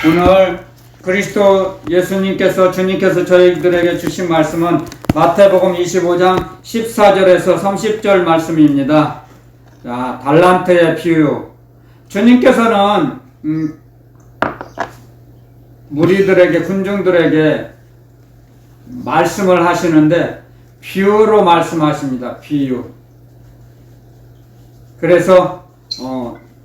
오늘 그리스도 예수님께서 주님께서 저희들에게 주신 말씀은 마태복음 25장 14절에서 30절 말씀입니다. 자, 달란트의 비유. 주님께서는 무리들에게, 군중들에게 말씀을 하시는데 비유로 말씀하십니다. 비유. 그래서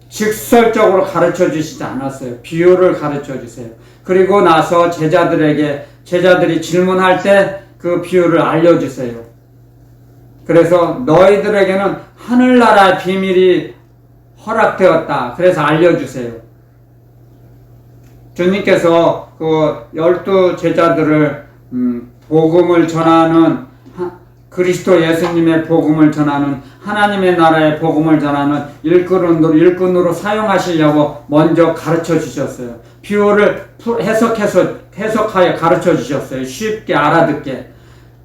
직설적으로 가르쳐 주시지 않았어요. 비유를 가르쳐 주세요. 그리고 나서 제자들이 질문할 때 그 비유를 알려주세요. 그래서 너희들에게는 하늘나라의 비밀이 허락되었다. 그래서 알려주세요. 주님께서 그 12 제자들을 복음을 전하는, 그리스도 예수님의 복음을 전하는, 하나님의 나라의 복음을 전하는 일꾼으로 사용하시려고 먼저 가르쳐 주셨어요. 비유를 해석하여 가르쳐 주셨어요. 쉽게 알아듣게.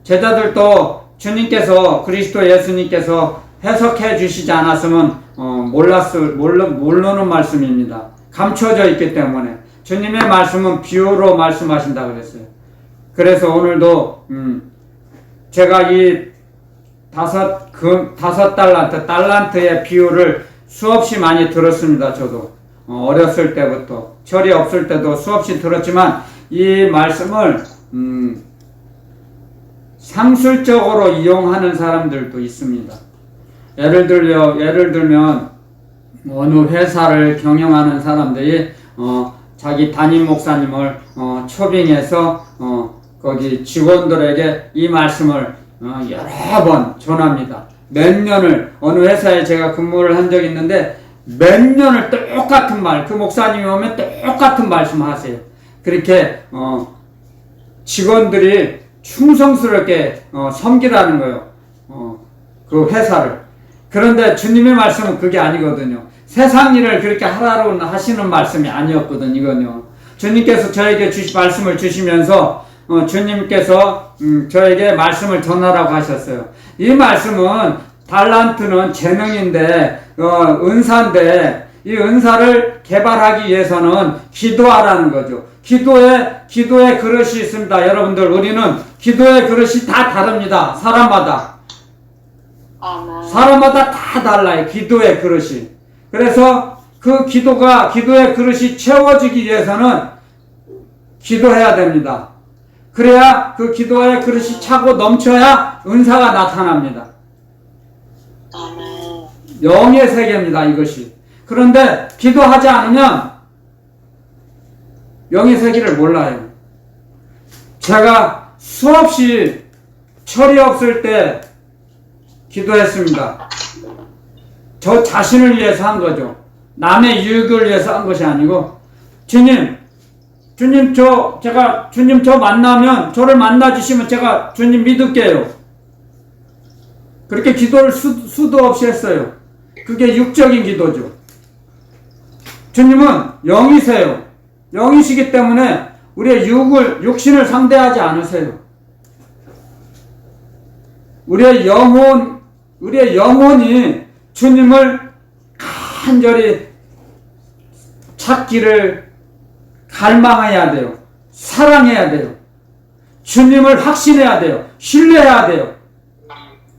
제자들도 주님께서, 그리스도 예수님께서 해석해 주시지 않았으면 모르는 말씀입니다. 감춰져 있기 때문에. 주님의 말씀은 비유로 말씀하신다 그랬어요. 그래서 오늘도 제가 이 다섯 달란트의 비유를 수없이 많이 들었습니다. 저도 어렸을 때부터, 철이 없을 때도 수없이 들었지만 이 말씀을 상술적으로 이용하는 사람들도 있습니다. 예를 들면 어느 회사를 경영하는 사람들이 자기 담임 목사님을 초빙해서 거기 직원들에게 이 말씀을 여러 번 전합니다. 몇 년을, 어느 회사에 제가 근무를 한 적이 있는데 몇 년을 똑같은 말, 그 목사님이 오면 똑같은 말씀 하세요. 그렇게 직원들이 충성스럽게 섬기라는 거예요. 그 회사를. 그런데 주님의 말씀은 그게 아니거든요. 세상 일을 그렇게 하라고 하시는 말씀이 아니었거든, 이건요. 주님께서 저에게 말씀을 주시면서 주님께서 저에게 말씀을 전하라고 하셨어요. 이 말씀은 달란트는 재능인데 은사인데 이 은사를 개발하기 위해서는 기도하라는 거죠. 기도의 그릇이 있습니다. 여러분들, 우리는 기도의 그릇이 다 다릅니다. 사람마다 다 달라요. 기도의 그릇이. 그래서 그 기도의 그릇이 채워지기 위해서는 기도해야 됩니다. 그래야 그 기도의 그릇이 차고 넘쳐야 은사가 나타납니다. 영의 세계입니다, 이것이. 그런데 기도하지 않으면 영의 세계를 몰라요. 제가 수없이 철이 없을 때 기도했습니다. 저 자신을 위해서 한 거죠. 남의 유익을 위해서 한 것이 아니고, 주님 저 만나면, 저를 만나주시면 제가 주님 믿을게요. 그렇게 기도를 수도 없이 했어요. 그게 육적인 기도죠. 주님은 영이세요. 영이시기 때문에 우리의 육신을 상대하지 않으세요. 우리의 영혼이 주님을 간절히 찾기를 갈망해야 돼요. 사랑해야 돼요. 주님을 확신해야 돼요. 신뢰해야 돼요.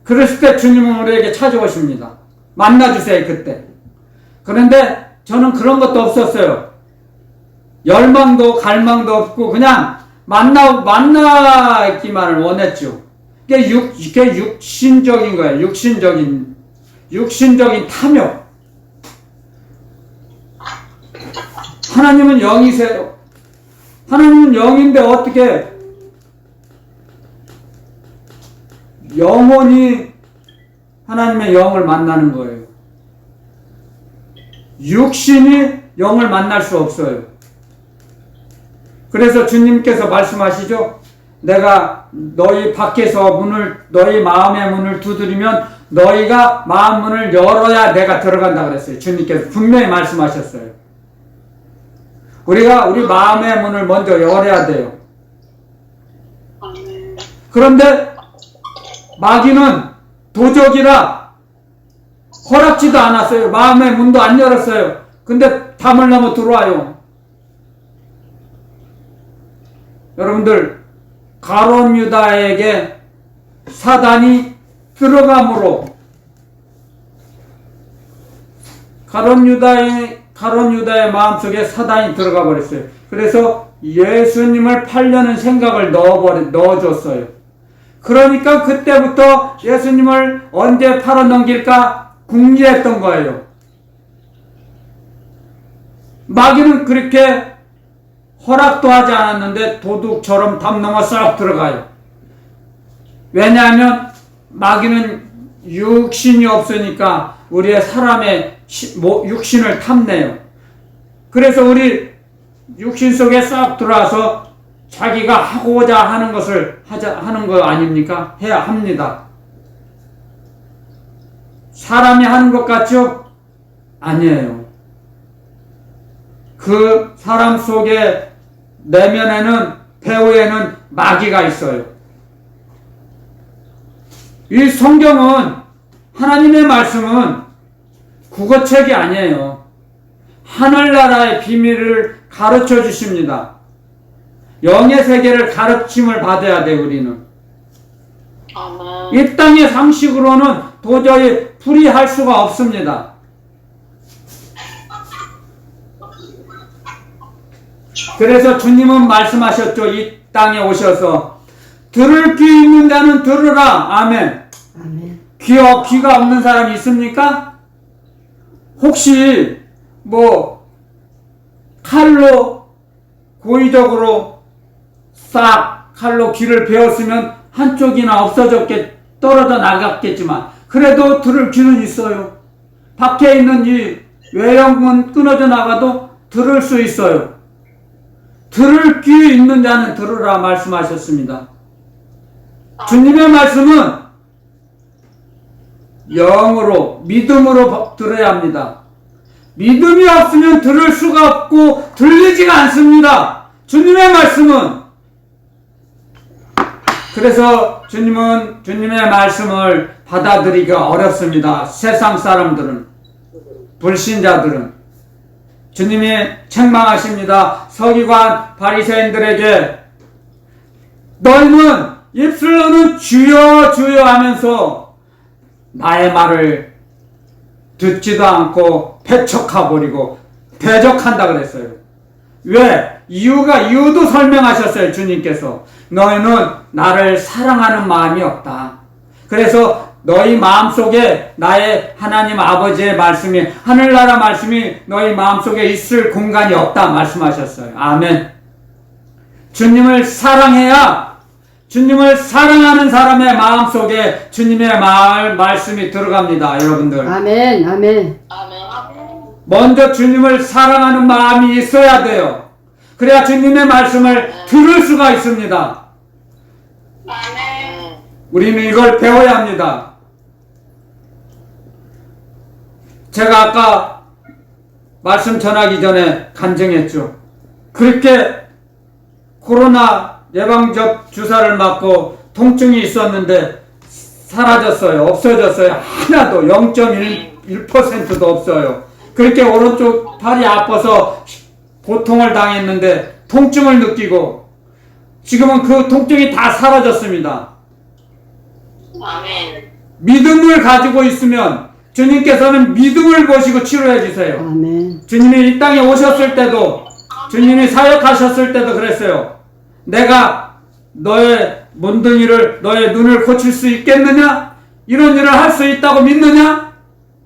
그랬을 때 주님은 우리에게 찾아오십니다. 만나주세요, 그때. 그런데 저는 그런 것도 없었어요. 열망도 갈망도 없고 그냥 만나기만을 원했죠. 이게 육신적인 거예요. 육신적인 탐욕. 하나님은 영이세요. 하나님은 영인데 어떻게 영혼이 하나님의 영을 만나는 거예요. 육신이 영을 만날 수 없어요. 그래서 주님께서 말씀하시죠. 내가 너희 밖에서 너희 마음의 문을 두드리면 너희가 마음 문을 열어야 내가 들어간다 그랬어요. 주님께서 분명히 말씀하셨어요. 우리가 우리 마음의 문을 먼저 열어야 돼요. 그런데 마귀는 도적이라 허락지도 않았어요. 마음의 문도 안 열었어요. 근데 담을 넘어 들어와요. 여러분들 가룟 유다에게 사단이 들어감으로 가룟 유다의 마음속에 사단이 들어가 버렸어요. 그래서 예수님을 팔려는 생각을 넣어줬어요. 그러니까 그때부터 예수님을 언제 팔아넘길까 궁리했던 거예요. 마귀는 그렇게 허락도 하지 않았는데 도둑처럼 담 넘어 쏙 들어가요. 왜냐하면 마귀는 육신이 없으니까 우리의 사람의 육신을 탐내요. 그래서 우리 육신 속에 쏙 들어와서 자기가 하고자 하는 것을 하는 거 아닙니까? 해야 합니다. 사람이 하는 것 같죠? 아니에요. 그 사람 속에 내면에는 배후에는 마귀가 있어요. 이 성경은 하나님의 말씀은 국어책이 아니에요. 하늘나라의 비밀을 가르쳐 주십니다. 영의 세계를 가르침을 받아야 돼 우리는. 이 땅의 상식으로는 도저히 풀이할 수가 없습니다. 그래서 주님은 말씀하셨죠. 이 땅에 오셔서 들을 귀 있는 자는 들으라. 아멘. 아멘. 귀가 없는 사람이 있습니까? 혹시 칼로 고의적으로 싹 칼로 귀를 베었으면 한쪽이나 떨어져 나갔겠지만 그래도 들을 귀는 있어요. 밖에 있는 이 외형은 끊어져 나가도 들을 수 있어요. 들을 귀 있는 자는 들으라 말씀하셨습니다. 주님의 말씀은 영으로 믿음으로 들어야 합니다. 믿음이 없으면 들을 수가 없고 들리지가 않습니다. 주님의 말씀은. 그래서 주님은 주님의 말씀을 받아들이기가 어렵습니다. 세상 사람들은, 불신자들은. 주님이 책망하십니다. 서기관 바리새인들에게 너희는 입술로는 주여 주여 하면서 나의 말을 듣지도 않고 배척해버리고 대적한다 그랬어요. 왜? 이유도 설명하셨어요. 주님께서 너희는 나를 사랑하는 마음이 없다. 그래서 너희 마음속에 나의 하나님 아버지의 말씀이, 하늘나라 말씀이 너희 마음속에 있을 공간이 없다 말씀하셨어요. 아멘. 주님을 사랑해야, 주님을 사랑하는 사람의 마음속에 주님의 말씀이 들어갑니다. 여러분들. 아멘. 아멘. 먼저 주님을 사랑하는 마음이 있어야 돼요. 그래야 주님의 말씀을 들을 수가 있습니다. 우리는 이걸 배워야 합니다. 제가 아까 말씀 전하기 전에 간증했죠. 그렇게 코로나 예방접 주사를 맞고 통증이 있었는데 사라졌어요. 없어졌어요. 하나도 0.1%도 없어요. 그렇게 오른쪽 팔이 아파서 고통을 당했는데 통증을 느끼고 지금은 그 통증이 다 사라졌습니다. 아멘. 믿음을 가지고 있으면 주님께서는 믿음을 보시고 치료해 주세요. 아멘. 주님이 이 땅에 오셨을 때도, 주님이 사역하셨을 때도 그랬어요. 내가 너의 문둥이를, 너의 눈을 고칠 수 있겠느냐? 이런 일을 할 수 있다고 믿느냐?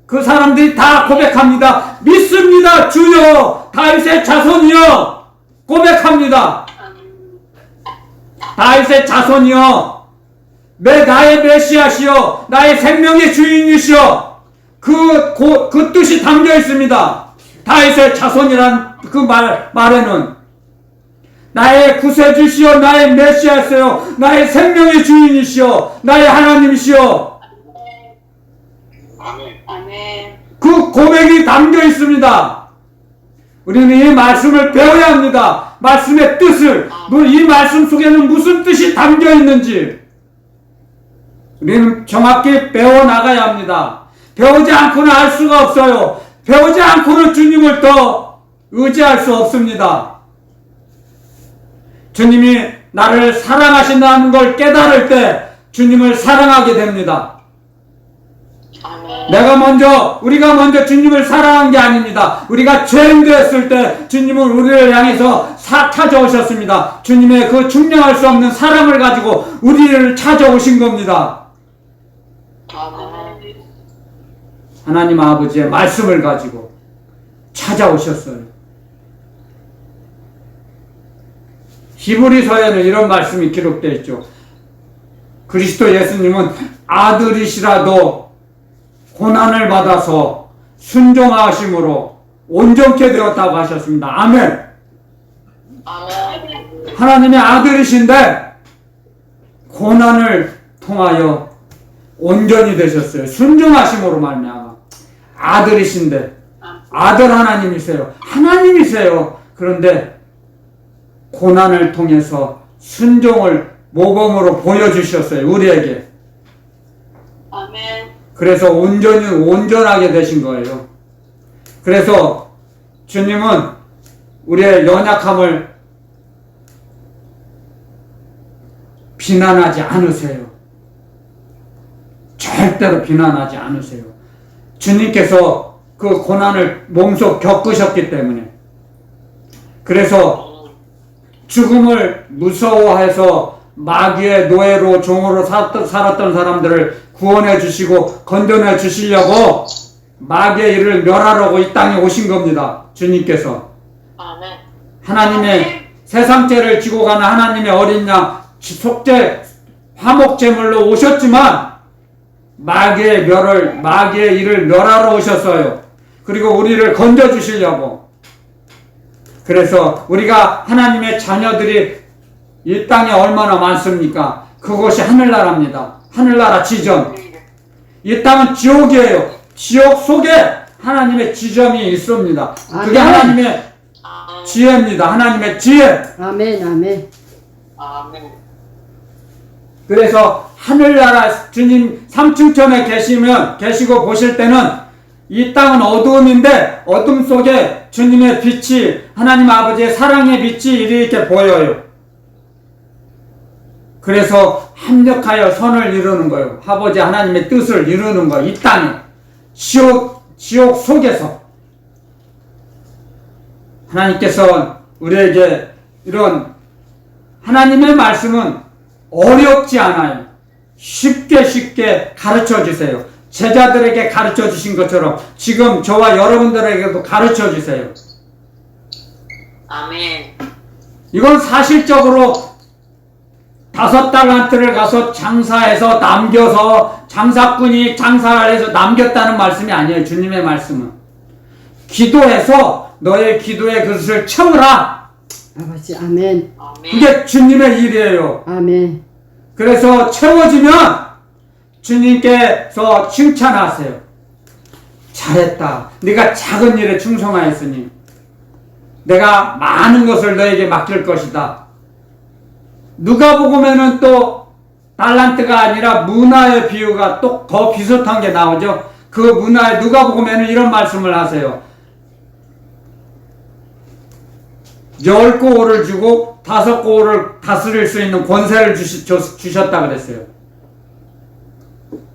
그 사람들이 다 고백합니다. 믿습니다. 주여, 다윗의 자손이여. 고백합니다. 다윗의 자손이여, 나의 메시아시여, 나의 생명의 주인이시여. 그 뜻이 담겨 있습니다. 다윗의 자손이란 그 말에는 나의 구세주시여, 나의 메시아시여, 나의 생명의 주인이시여, 나의 하나님이시여. 아멘. 그 고백이 담겨 있습니다. 우리는 이 말씀을 배워야 합니다. 말씀의 뜻을, 이 말씀 속에는 무슨 뜻이 담겨 있는지 우리는 정확히 배워나가야 합니다. 배우지 않고는 알 수가 없어요. 배우지 않고는 주님을 더 의지할 수 없습니다. 주님이 나를 사랑하신다는 걸 깨달을 때 주님을 사랑하게 됩니다. 우리가 먼저 주님을 사랑한 게 아닙니다. 우리가 죄인 되었을 때 주님은 우리를 향해서 찾아오셨습니다. 주님의 그 충량할 수 없는 사랑을 가지고 우리를 찾아오신 겁니다. 하나님 아버지의 말씀을 가지고 찾아오셨어요. 히브리서에는 이런 말씀이 기록되어 있죠. 그리스도 예수님은 아들이시라도 고난을 받아서 순종하심으로 온전케 되었다고 하셨습니다. 아멘. 하나님의 아들이신데 고난을 통하여 온전히 되셨어요. 순종하심으로 말미암아. 아들이신데 아들 하나님이세요. 하나님이세요. 그런데 고난을 통해서 순종을 모범으로 보여주셨어요. 우리에게. 아멘. 그래서 온전하게 되신 거예요. 그래서 주님은 우리의 연약함을 비난하지 않으세요. 절대로 비난하지 않으세요. 주님께서 그 고난을 몸소 겪으셨기 때문에. 그래서 죽음을 무서워해서 마귀의 노예로 종으로 살았던 사람들을 구원해 주시고 건져내 주시려고 마귀의 일을 멸하려고 이 땅에 오신 겁니다. 주님께서. 하나님의 세상죄를 지고 가는 하나님의 어린 양 속죄 화목제물로 오셨지만 마귀의 일을 멸하러 오셨어요. 그리고 우리를 건져 주시려고. 그래서 우리가 하나님의 자녀들이 이 땅에 얼마나 많습니까? 그것이 하늘나라입니다. 하늘나라 지점. 이 땅은 지옥이에요. 지옥 속에 하나님의 지점이 있습니다. 그게 하나님의 지혜입니다. 하나님의 지혜. 아멘, 아멘. 그래서 하늘나라 주님 삼층천에 계시고 보실 때는 이 땅은 어두움인데 어둠 속에 주님의 빛이 하나님 아버지의 사랑의 빛이 이렇게 보여요. 그래서 합력하여 선을 이루는 거예요. 아버지 하나님의 뜻을 이루는 거예요. 이 땅에 지옥 속에서 하나님께서 우리에게 이런 하나님의 말씀은 어렵지 않아요. 쉽게 가르쳐 주세요. 제자들에게 가르쳐 주신 것처럼 지금 저와 여러분들에게도 가르쳐 주세요. 아멘. 이건 사실적으로 5달란트를 가서 장사해서 남겨서 장사꾼이 장사를 해서 남겼다는 말씀이 아니에요. 주님의 말씀은 기도해서 너의 기도의 그릇을 채우라. 아버지, 아멘. 그게 주님의 일이에요. 아멘. 그래서 채워지면 주님께서 칭찬하세요. 잘했다. 네가 작은 일에 충성하였으니 내가 많은 것을 너에게 맡길 것이다. 누가복음에는 또 달란트가 아니라 문화의 비유가 또 더 비슷한 게 나오죠. 그 문화의 누가복음에는 이런 말씀을 하세요. 10고을을 주고 5고을을 다스릴 수 있는 권세를 주셨다 그랬어요.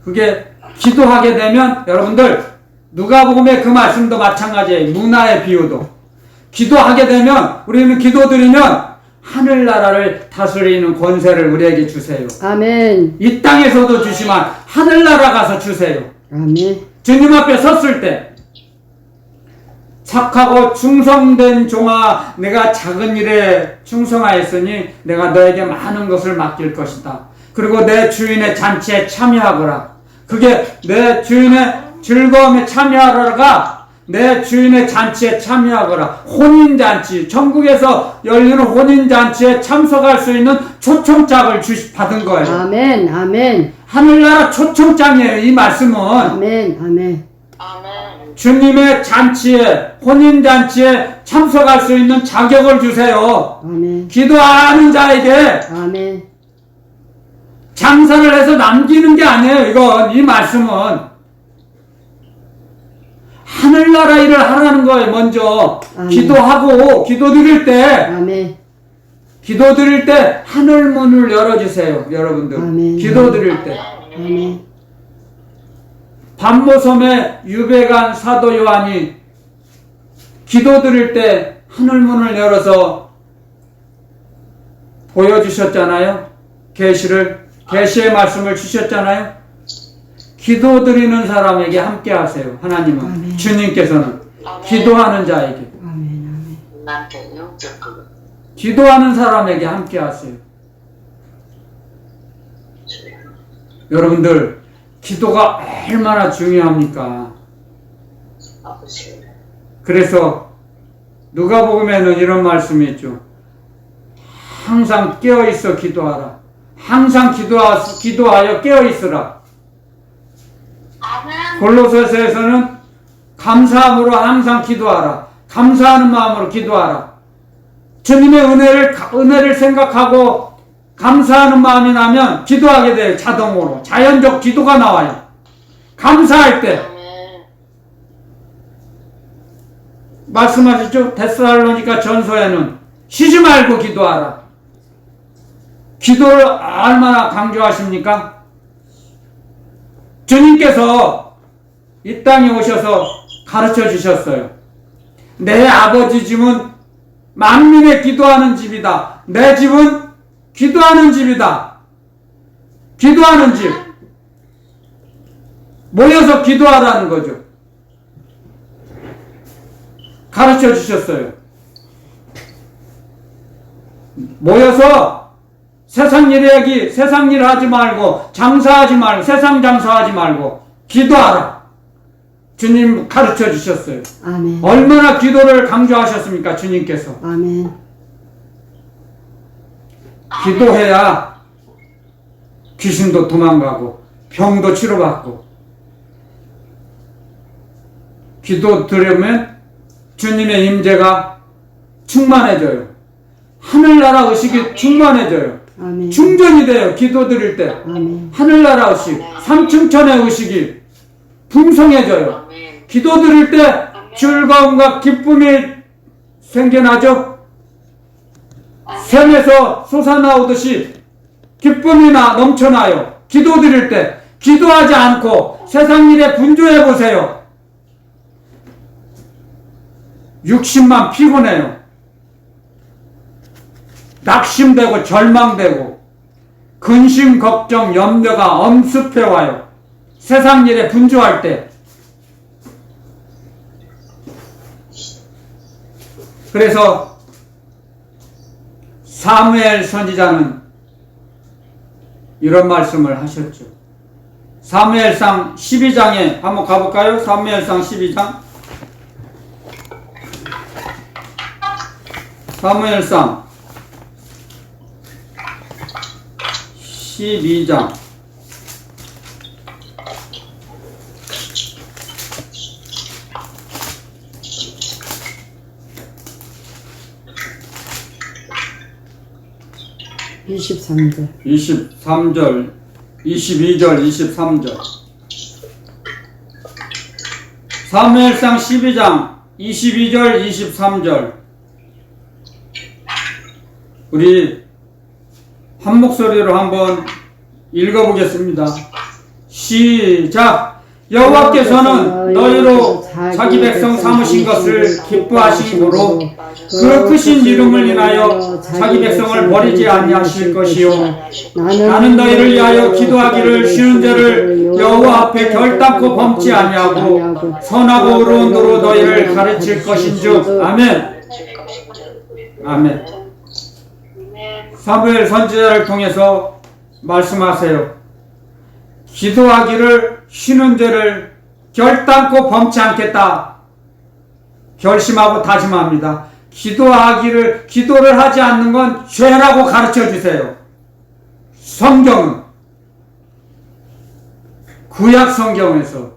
그게 기도하게 되면 여러분들 누가복음의 그 말씀도 마찬가지예요. 문화의 비유도 기도하게 되면 우리는 기도드리면 하늘나라를 다스리는 권세를 우리에게 주세요. 아멘. 이 땅에서도 주시만 하늘나라 가서 주세요. 아멘. 주님 앞에 섰을 때 착하고 충성된 종아, 내가 작은 일에 충성하였으니 내가 너에게 많은 것을 맡길 것이다. 그리고 내 주인의 잔치에 참여하거라. 그게 내 주인의 즐거움에 참여하라가 내 주인의 잔치에 참여하거라. 혼인잔치, 전국에서 열리는 혼인잔치에 참석할 수 있는 초청장을 받은 거예요. 아멘, 아멘. 하늘나라 초청장이에요. 이 말씀은. 아멘, 아멘. 주님의 잔치에, 혼인잔치에 참석할 수 있는 자격을 주세요. 아멘. 기도하는 자에게 아멘. 장사를 해서 남기는 게 아니에요. 이건, 이 말씀은 하늘나라 일을 하라는 거예요. 먼저 아멘. 기도하고 기도 드릴 때 아멘. 기도 드릴 때 하늘 문을 열어주세요. 여러분들. 아멘. 기도 드릴 때. 아멘. 반모섬에 유배간 사도 요한이 기도 드릴 때 하늘 문을 열어서 보여주셨잖아요. 계시의 말씀을 주셨잖아요. 기도 드리는 사람에게 함께 하세요. 하나님은. 아멘. 주님께서는 아멘. 기도하는 자에게, 아멘. 나한테 영적 기도하는 사람에게 함께 하세요. 여러분들, 기도가 얼마나 중요합니까? 아버지. 그래서 누가복음에는 이런 말씀이 있죠. 항상 깨어있어 기도하라. 항상 기도하여 깨어있으라. 아멘. 골로새서에서는 감사함으로 항상 기도하라. 감사하는 마음으로 기도하라. 주님의 은혜를 생각하고 감사하는 마음이 나면 기도하게 돼요. 자동으로. 자연적 기도가 나와요. 감사할 때. 아멘. 말씀하시죠? 데살로니가 전서에는 쉬지 말고 기도하라. 기도를 얼마나 강조하십니까? 주님께서 이 땅에 오셔서 가르쳐 주셨어요. 내 아버지 집은 만민의 기도하는 집이다. 내 집은 기도하는 집이다. 기도하는 집. 모여서 기도하라는 거죠. 가르쳐 주셨어요. 모여서 세상 일 하지 말고, 장사하지 말고, 세상 장사하지 말고, 기도하라. 주님 가르쳐 주셨어요. 아멘. 얼마나 기도를 강조하셨습니까? 주님께서. 아멘. 기도해야 귀신도 도망가고, 병도 치료받고, 기도 드리면 주님의 임재가 충만해져요. 하늘나라 의식이 충만해져요. 아멘. 충전이 돼요. 기도 드릴 때. 아멘. 하늘나라 의식, 삼층천의 의식이 풍성해져요. 아멘. 기도 드릴 때 즐거움과 기쁨이 생겨나죠. 샘에서 솟아나오듯이 기쁨이 넘쳐나요. 기도 드릴 때 기도하지 않고 세상 일에 분주해 보세요. 육신만 피곤해요. 낙심되고 절망되고 근심, 걱정, 염려가 엄습해와요. 세상 일에 분주할 때. 그래서 사무엘 선지자는 이런 말씀을 하셨죠. 사무엘상 12장에 한번 가볼까요? 사무엘상 12장. 사무엘상 12장. (23절) 23절, 22절, 23절. 사무엘상 12장 22절, 23절. 우리 한 목소리로 한번 읽어보겠습니다. 시작. 여호와께서는 너희로 자기 백성 삼으신 것을 기뻐하심으로 그 크신 이름을 인하여 자기 백성을 버리지 아니하실 것이요 나는 너희를 위하여 기도하기를 쉬운 죄를 여호와 앞에 결단코 범치 아니하고 선하고 의로운 도로 너희를 가르칠 것인즉. 아멘. 아멘. 사무엘 선지자를 통해서 말씀하세요. 기도하기를 쉬는 죄를 결단코 범치 않겠다. 결심하고 다짐합니다. 기도를 하지 않는 건 죄라고 가르쳐 주세요. 성경은 구약 성경에서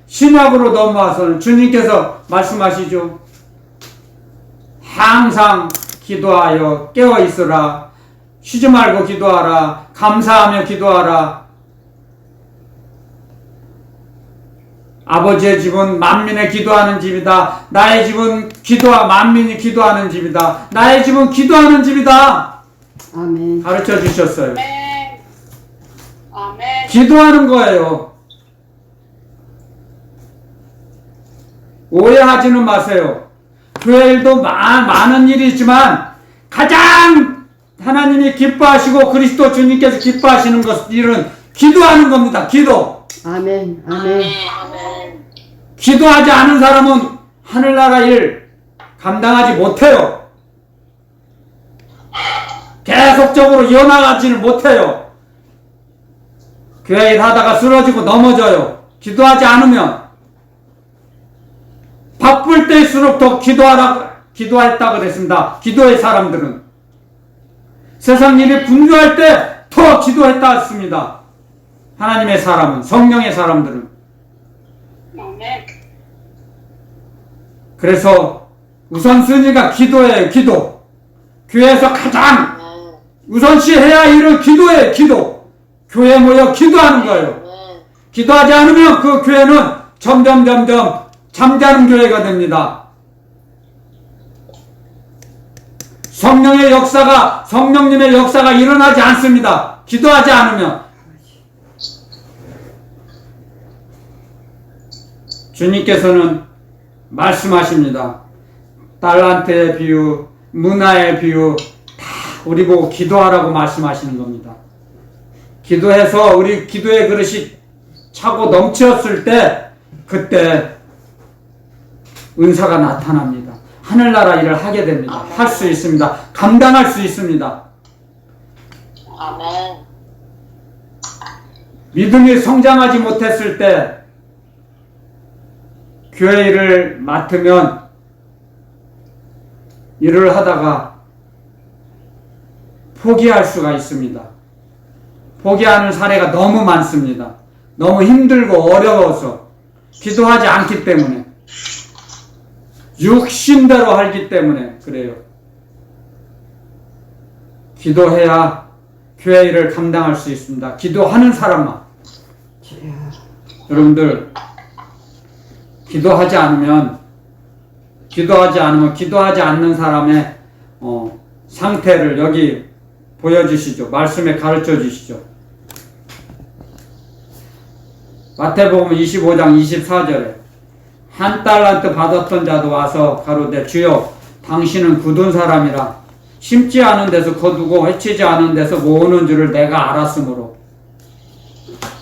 신약으로 넘어와서는 주님께서 말씀하시죠. 항상 기도하여 깨어 있으라. 쉬지 말고 기도하라. 감사하며 기도하라. 아버지의 집은 만민의 기도하는 집이다. 나의 집은 만민이 기도하는 집이다. 나의 집은 기도하는 집이다. 아멘. 가르쳐 주셨어요. 아멘. 아멘. 기도하는 거예요. 오해하지는 마세요. 교회 일도 많은 일이 있지만 가장 하나님이 기뻐하시고 그리스도 주님께서 기뻐하시는 일은 기도하는 겁니다. 기도. 아멘. 아멘. 아멘. 기도하지 않은 사람은 하늘나라 일 감당하지 못해요. 계속적으로 이어나가지는 못해요. 교회 일 하다가 쓰러지고 넘어져요. 기도하지 않으면. 바쁠 때일수록 더 기도했다 그랬습니다. 기도의 사람들은. 세상 일이 분주할 때 더 기도했다 했습니다. 하나님의 사람은, 성령의 사람들은. 아멘. 그래서 우선순위가 기도예요. 기도. 교회에서 가장 아멘. 우선시해야 할 일은 기도예요. 기도. 교회에 모여 기도하는 거예요. 아멘. 기도하지 않으면 그 교회는 점점 잠자는 교회가 됩니다. 성령님의 역사가 일어나지 않습니다. 기도하지 않으면. 주님께서는 말씀하십니다. 달란트의 비유, 문화의 비유, 다 우리 보고 기도하라고 말씀하시는 겁니다. 기도해서 우리 기도의 그릇이 차고 넘쳤을 때, 그때 은사가 나타납니다. 하늘나라 일을 하게 됩니다. 할 수 있습니다. 감당할 수 있습니다. 아멘. 믿음이 성장하지 못했을 때 교회 일을 맡으면 일을 하다가 포기할 수가 있습니다. 포기하는 사례가 너무 많습니다. 너무 힘들고 어려워서 기도하지 않기 때문에, 육신대로 하기 때문에 그래요. 기도해야 교회 일을 감당할 수 있습니다. 기도하는 사람만. 여러분들, 기도하지 않으면 기도하지 않는 사람의 상태를 여기 보여주시죠. 말씀에 가르쳐 주시죠. 마태복음 25장 24절에 한 달란트 받았던 자도 와서 가로되 주여 당신은 굳은 사람이라 심지 않은 데서 거두고 해치지 않은 데서 모으는 줄을 내가 알았으므로,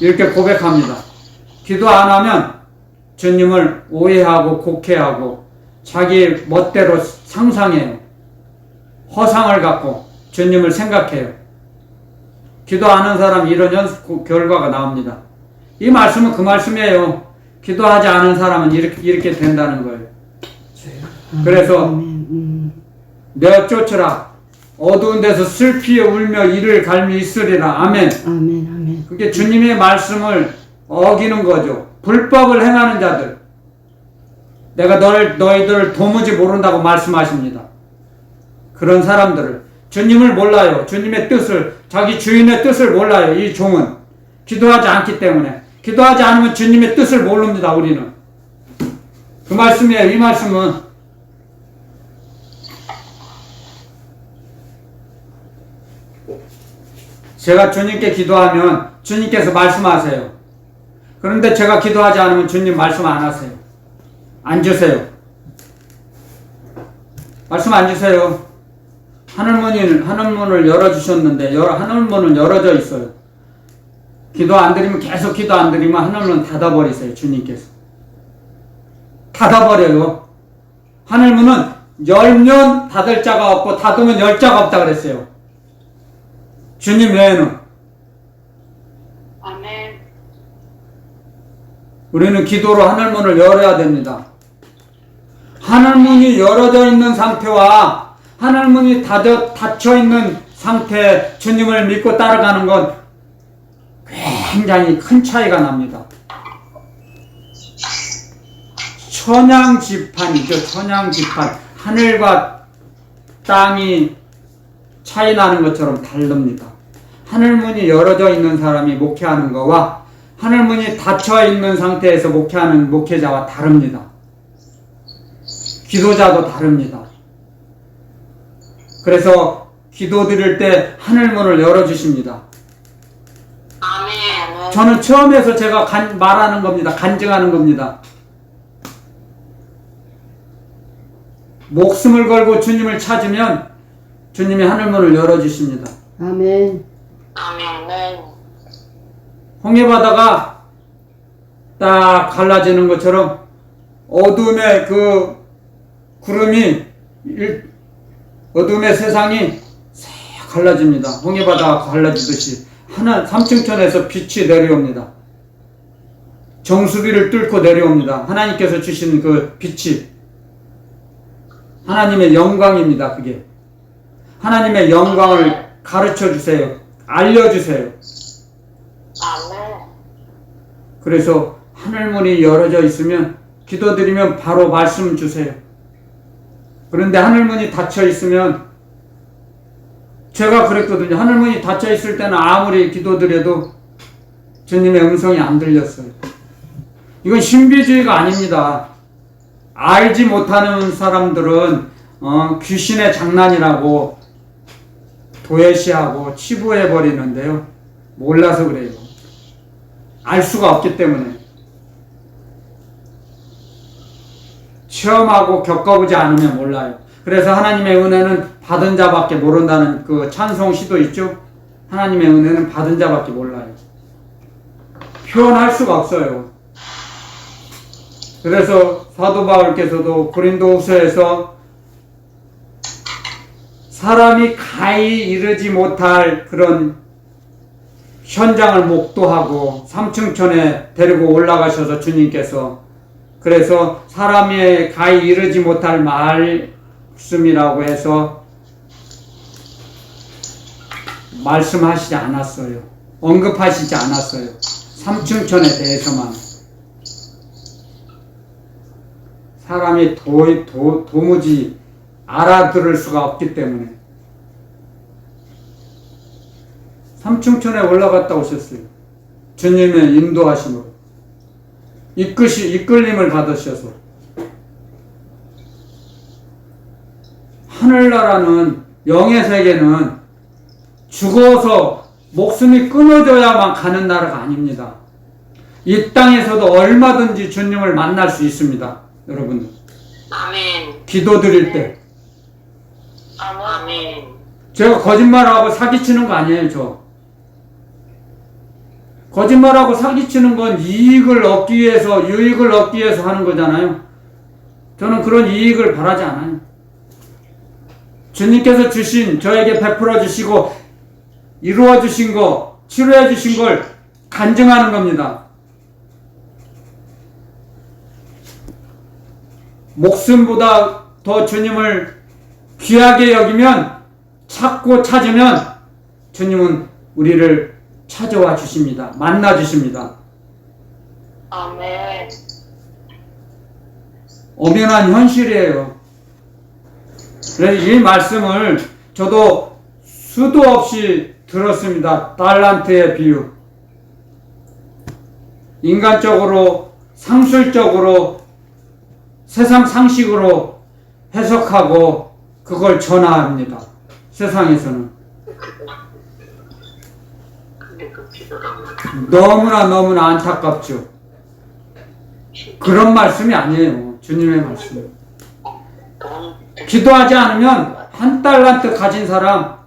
이렇게 고백합니다. 기도 안 하면 주님을 오해하고 곡해하고 자기 멋대로 상상해요. 허상을 갖고 주님을 생각해요. 기도 안 하는 사람 이런 결과가 나옵니다. 이 말씀은 그 말씀이에요. 기도하지 않은 사람은 이렇게 된다는 거예요. 그래서 내어 쫓으라. 어두운 데서 슬피 울며 이를 갈미 있으리라. 아멘. 아멘. 아멘. 그게 주님의 말씀을 어기는 거죠. 불법을 행하는 자들. 내가 너희들을 도무지 모른다고 말씀하십니다. 그런 사람들을, 주님을 몰라요. 주님의 뜻을, 자기 주인의 뜻을 몰라요. 이 종은 기도하지 않기 때문에. 기도하지 않으면 주님의 뜻을 모릅니다. 우리는. 그 말씀이에요. 이 말씀은 제가 주님께 기도하면 주님께서 말씀하세요. 그런데 제가 기도하지 않으면 주님 말씀 안 하세요. 안 주세요. 말씀 안 주세요. 하늘문을 열어주셨는데 하늘문은 열어져 있어요. 기도 안 드리면, 계속 기도 안 드리면 하늘문 닫아버리세요. 주님께서 닫아버려요. 하늘문은 열면 닫을 자가 없고 닫으면 열 자가 없다 그랬어요. 주님 외에는. 아멘. 우리는 기도로 하늘문을 열어야 됩니다. 하늘문이 열어져 있는 상태와 하늘문이 닫혀 있는 상태, 주님을 믿고 따라가는 건 굉장히 큰 차이가 납니다. 천양지판이죠. 천양지판. 하늘과 땅이 차이 나는 것처럼 다릅니다. 하늘문이 열어져 있는 사람이 목회하는 거와 하늘문이 닫혀 있는 상태에서 목회하는 목회자와 다릅니다. 기도자도 다릅니다. 그래서 기도드릴 때 하늘 문을 열어주십니다. 아멘. 저는 처음에서 제가 말하는 겁니다. 간증하는 겁니다. 목숨을 걸고 주님을 찾으면 주님이 하늘문을 열어주십니다. 아멘. 아멘. 홍해바다가 딱 갈라지는 것처럼 어둠의 그 구름이 어둠의 세상이 싹 갈라집니다. 홍해바다가 갈라지듯이 삼층천에서 빛이 내려옵니다. 정수리를 뚫고 내려옵니다. 하나님께서 주신 그 빛이 하나님의 영광입니다. 그게 하나님의 영광을 가르쳐 주세요. 알려주세요. 아멘. 그래서 하늘문이 열어져 있으면 기도드리면 바로 말씀 주세요. 그런데 하늘문이 닫혀 있으면 제가 그랬거든요. 하늘문이 닫혀 있을 때는 아무리 기도드려도 주님의 음성이 안 들렸어요. 이건 신비주의가 아닙니다. 알지 못하는 사람들은 귀신의 장난이라고 도외시하고 치부해 버리는데요. 몰라서 그래요. 알 수가 없기 때문에. 체험하고 겪어보지 않으면 몰라요. 그래서 하나님의 은혜는 받은 자밖에 모른다는 그 찬송 시도 있죠. 하나님의 은혜는 받은 자밖에 몰라요. 표현할 수가 없어요. 그래서 사도 바울께서도 고린도후서에서 사람이 가히 이르지 못할 그런 현장을 목도하고 삼층천에 데리고 올라가셔서 주님께서 그래서 사람이 가히 이르지 못할 말씀이라고 해서 말씀하시지 않았어요. 언급하시지 않았어요. 삼층천에 대해서만. 사람이 도무지 알아들을 수가 없기 때문에. 삼층천에 올라갔다 오셨어요. 주님의 인도하심으로. 이끌림을 받으셔서. 하늘나라는 영의 세계는 죽어서 목숨이 끊어져야만 가는 나라가 아닙니다. 이 땅에서도 얼마든지 주님을 만날 수 있습니다. 여러분. 아멘. 기도드릴 때. 아멘. 제가 거짓말하고 사기치는 거 아니에요, 저. 거짓말하고 사기치는 건 이익을 얻기 위해서, 유익을 얻기 위해서 하는 거잖아요. 저는 그런 이익을 바라지 않아요. 주님께서 저에게 베풀어 주시고, 이루어 주신 거, 치료해 주신 걸 간증하는 겁니다. 목숨보다 더 주님을 귀하게 여기면, 찾고 찾으면, 주님은 우리를 찾아와 주십니다. 만나 주십니다. 아멘. 엄연한 현실이에요. 그래서 이 말씀을 저도 수도 없이 들었습니다. 달란트의 비유. 인간적으로, 상술적으로, 세상 상식으로 해석하고 그걸 전화합니다. 세상에서는. 근데 그 기도라고. 너무나 안타깝죠. 그런 말씀이 아니에요. 주님의 말씀. 기도하지 않으면 한 달란트 가진 사람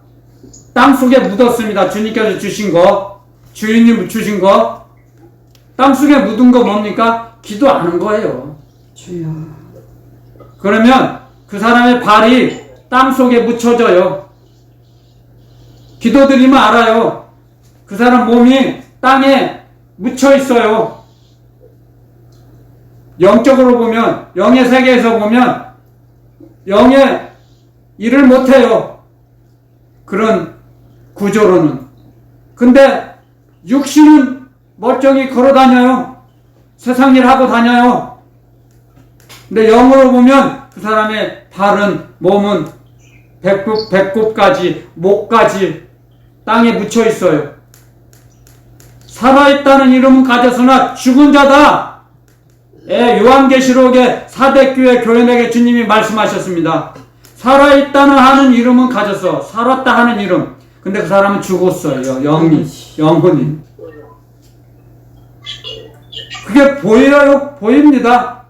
땅속에 묻었습니다. 주님께서 주신 거, 주인님 주신 거, 땅속에 묻은 거 뭡니까? 기도 안 한 거예요. 주여. 그러면 그 사람의 발이 땅속에 묻혀져요. 기도드리면 알아요. 그 사람 몸이 땅에 묻혀 있어요. 영적으로 보면, 영의 세계에서 보면 영의 일을 못해요. 그런 구조로는. 근데 육신은 멀쩡히 걸어다녀요. 세상 일 하고 다녀요. 근데 영으로 보면 그 사람의 발은, 몸은 배꼽까지, 목까지 땅에 묻혀 있어요. 살아있다는 이름은 가졌으나 죽은 자다. 요한계시록의 4대 교회 교인에게 주님이 말씀하셨습니다. 살아있다는 하는 이름은 가졌어. 살았다 하는 이름. 근데 그 사람은 죽었어요. 영혼이. 그게 보여요? 보입니다.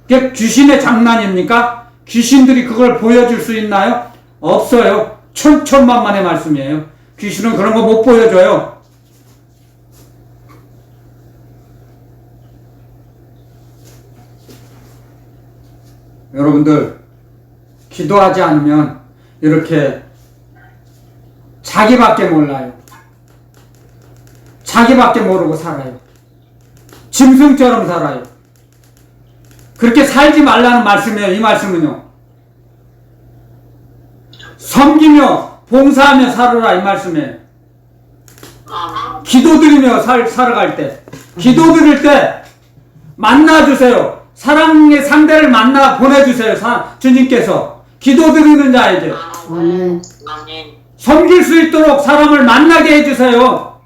그게 귀신의 장난입니까? 귀신들이 그걸 보여줄 수 있나요? 없어요. 천천만만의 말씀이에요. 귀신은 그런 거 못 보여줘요. 여러분들, 기도하지 않으면 이렇게 자기밖에 몰라요. 자기밖에 모르고 살아요. 짐승처럼 살아요. 그렇게 살지 말라는 말씀이에요. 이 말씀은요. 섬기며 봉사하며 살아라 이 말씀이에요. 기도드리며 살아갈 때, 기도드릴 때 만나주세요. 사랑의 상대를 만나 보내주세요. 주님께서 기도드리는 자에게 아멘. 아멘. 섬길 수 있도록 사람을 만나게 해주세요.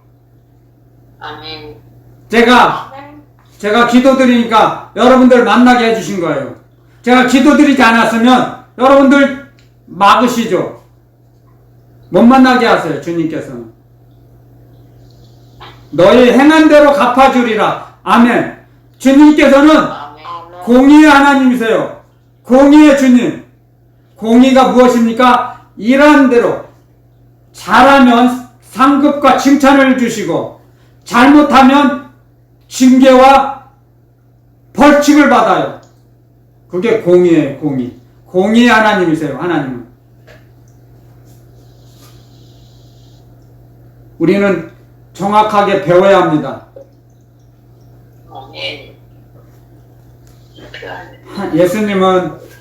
아멘. 제가 기도드리니까 여러분들 만나게 해주신 거예요. 제가 기도드리지 않았으면 여러분들 막으시죠. 못 만나게 하세요. 주님께서는 너희 행한 대로 갚아주리라. 아멘. 주님께서는 아멘. 공의의 하나님이세요. 공의의 주님. 공의가 무엇입니까? 일한 대로 잘하면 상급과 칭찬을 주시고 잘못하면 징계와 벌칙을 받아요. 그게 공의예요. 공의. 공의의 하나님이세요. 하나님은. 우리는 정확하게 배워야 합니다. 아멘.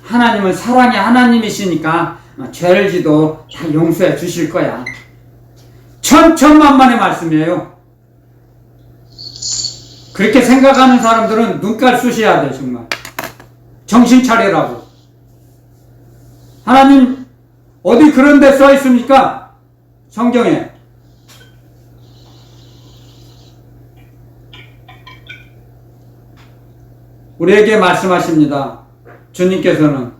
하나님은 사랑의 하나님이시니까 죄를 지도 다 용서해 주실 거야. 천천만만의 말씀이에요. 그렇게 생각하는 사람들은 눈깔 쑤셔야 돼. 정말 정신 차리라고. 하나님 어디 그런 데 써 있습니까? 성경에. 우리에게 말씀하십니다. 주님께서는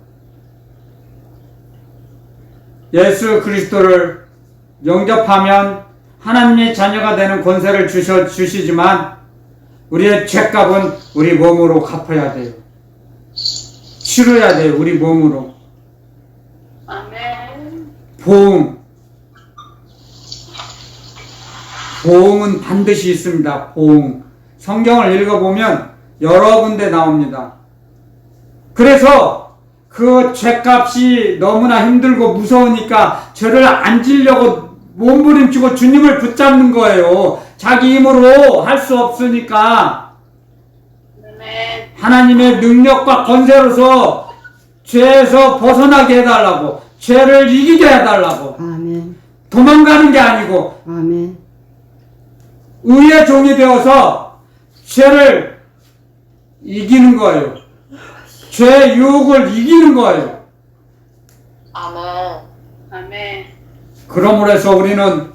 예수 그리스도를 영접하면 하나님의 자녀가 되는 권세를 주시지만 우리의 죄값은 우리 몸으로 갚아야 돼요. 치러야 돼요. 우리 몸으로. 아멘. 보응은 반드시 있습니다. 보응. 성경을 읽어보면 여러 군데 나옵니다. 그래서 그 죄값이 너무나 힘들고 무서우니까 죄를 안 지려고 몸부림치고 주님을 붙잡는 거예요. 자기 힘으로 할 수 없으니까 아멘. 하나님의 능력과 권세로서 죄에서 벗어나게 해달라고, 죄를 이기게 해달라고. 아멘. 도망가는 게 아니고 아멘. 의의 종이 되어서 죄를 이기는 거예요. 죄의 유혹을 이기는 거예요. 아멘. 아멘. 그러므로 해서 우리는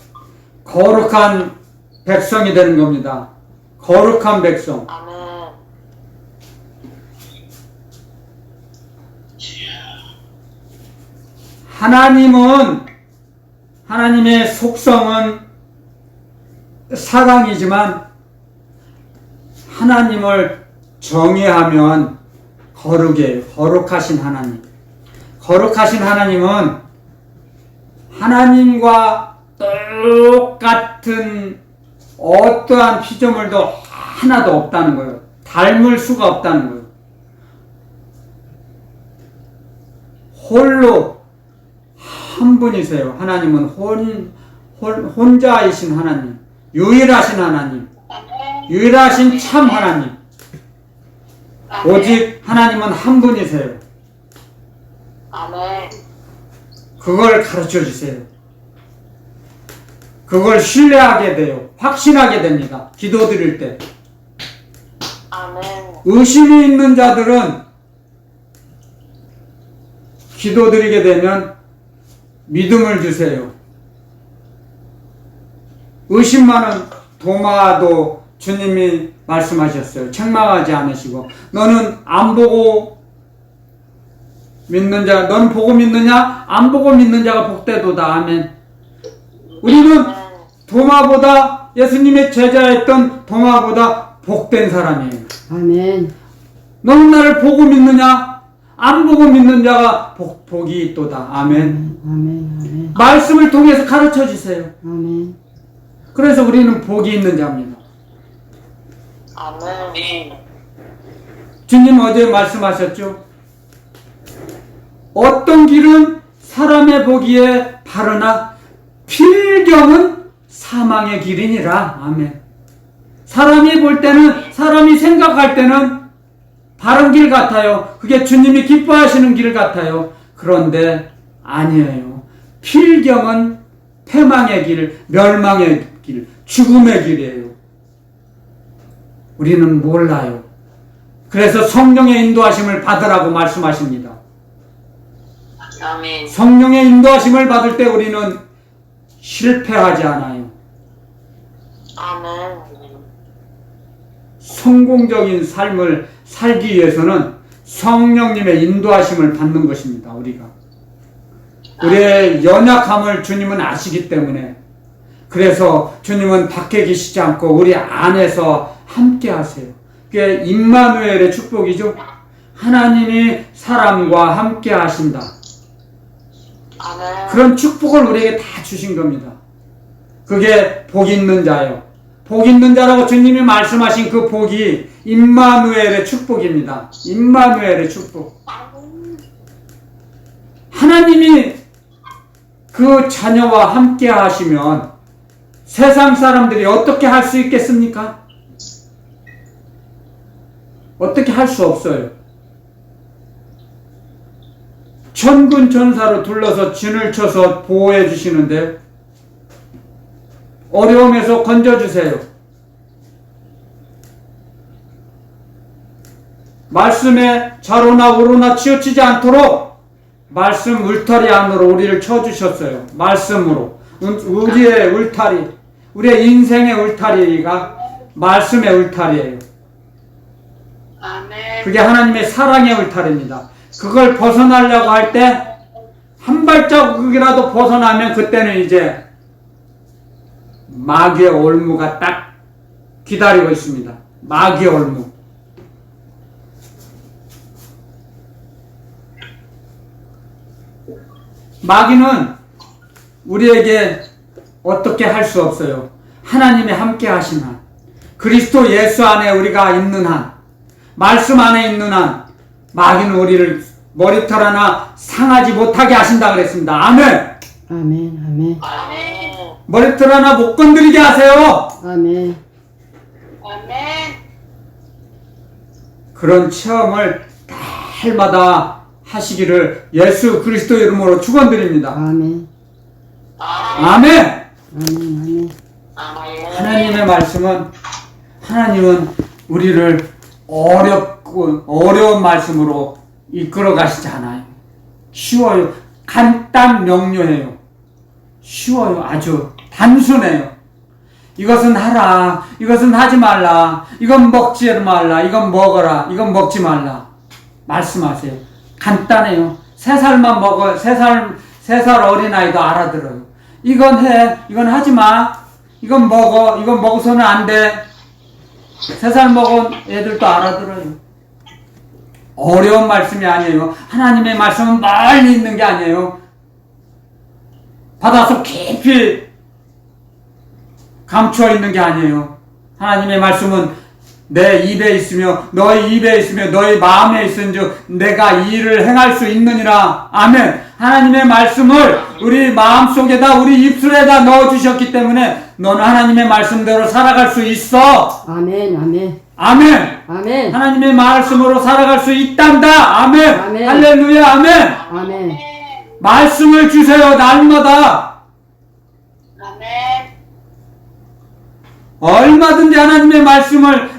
거룩한 백성이 되는 겁니다. 거룩한 백성. 아멘. 하나님의 속성은 사랑이지만 하나님을 정의하면 거룩이에요. 거룩하신 하나님. 거룩하신 하나님은 하나님과 똑같은 어떠한 피조물도 하나도 없다는 거예요. 닮을 수가 없다는 거예요. 홀로 한 분이세요. 하나님은 혼자이신 하나님, 유일하신 하나님, 아멘. 유일하신 참 하나님. 아멘. 오직 하나님은 한 분이세요. 아멘. 그걸 가르쳐 주세요. 그걸 신뢰하게 돼요. 확신하게 됩니다. 기도드릴 때. 아멘. 의심이 있는 자들은 기도드리게 되면 믿음을 주세요. 의심 많은 도마도 주님이 말씀하셨어요. 책망하지 않으시고 너는 안 보고 믿는 자, 너는 보고 믿느냐? 안 보고 믿는 자가 복되도다. 아멘. 우리는 도마보다, 예수님의 제자였던 도마보다 복된 사람이에요. 아멘. 너는 나를 보고 믿느냐? 안 보고 믿는 자가 복이 있도다. 아멘. 아멘. 아멘. 말씀을 통해서 가르쳐 주세요. 아멘. 그래서 우리는 복이 있는 자입니다. 아멘. 주님 어제 말씀하셨죠? 어떤 길은 사람의 보기에 바르나 필경은 사망의 길이니라. 아멘. 사람이 볼 때는, 사람이 생각할 때는 바른 길 같아요. 그게 주님이 기뻐하시는 길 같아요. 그런데 아니에요. 필경은 패망의 길, 멸망의 길, 죽음의 길이에요. 우리는 몰라요. 그래서 성령의 인도하심을 받으라고 말씀하십니다. 아멘. 성령의 인도하심을 받을 때 우리는 실패하지 않아요. 아멘. 성공적인 삶을 살기 위해서는 성령님의 인도하심을 받는 것입니다. 우리가 우리의 연약함을 주님은 아시기 때문에, 그래서 주님은 밖에 계시지 않고 우리 안에서 함께 하세요. 그게 임마누엘의 축복이죠. 하나님이 사람과 함께 하신다. 아멘. 그런 축복을 우리에게 다 주신 겁니다. 그게 복 있는 자요. 복 있는 자라고 주님이 말씀하신 그 복이 임마누엘의 축복입니다. 임마누엘의 축복. 하나님이 그 자녀와 함께 하시면 세상 사람들이 어떻게 할 수 있겠습니까? 어떻게 할 수 없어요. 천군 천사로 둘러서 진을 쳐서 보호해 주시는데 어려움에서 건져주세요. 말씀에 좌로나 우로나 치우치지 않도록 말씀 울타리 안으로 우리를 쳐주셨어요. 말씀으로. 우리의 울타리, 우리의 인생의 울타리가 말씀의 울타리예요. 아멘. 그게 하나님의 사랑의 울타리입니다. 그걸 벗어나려고 할 때 한 발자국이라도 벗어나면 그때는 이제 마귀의 올무가 딱 기다리고 있습니다. 마귀의 올무. 마귀는 우리에게 어떻게 할 수 없어요. 하나님의 함께 하신 한, 그리스도 예수 안에 우리가 있는 한, 말씀 안에 있는 한, 마귀는 우리를 머리털 하나 상하지 못하게 하신다 그랬습니다. 아멘. 아멘. 아멘. 아멘. 머리털 하나 못 건드리게 하세요. 아멘. 아멘. 그런 체험을 날마다 하시기를 예수 그리스도 이름으로 축원드립니다. 아멘. 아멘. 아멘. 아멘. 하나님의 말씀은, 하나님은 우리를 어려운 말씀으로 이끌어 가시지 않아요. 쉬워요. 간단 명료해요. 쉬워요. 아주 단순해요. 이것은 하라, 이것은 하지 말라, 이건 먹지 말라, 이건 먹어라, 이건 먹지 말라 말씀하세요. 간단해요. 3살만 먹어, 3살 어린아이도 알아들어요. 이건 해, 이건 하지 마, 이건 먹어, 이건 먹어서는 안 돼. 3살 먹은 애들도 알아들어요. 어려운 말씀이 아니에요. 하나님의 말씀은 멀리 있는 게 아니에요. 바닷속 깊이 감추어 있는 게 아니에요. 하나님의 말씀은 내 입에 있으며 너희 입에 있으며 너희 마음에 있은즉 내가 이 일을 행할 수 있느니라. 아멘. 하나님의 말씀을 우리 마음속에다 우리 입술에다 넣어주셨기 때문에 너는 하나님의 말씀대로 살아갈 수 있어. 아멘. 아멘. 아멘. 아멘. 하나님의 말씀으로 살아갈 수 있단다. 아멘. 아멘. 할렐루야. 아멘. 아멘. 말씀을 주세요. 날마다. 아멘. 얼마든지 하나님의 말씀을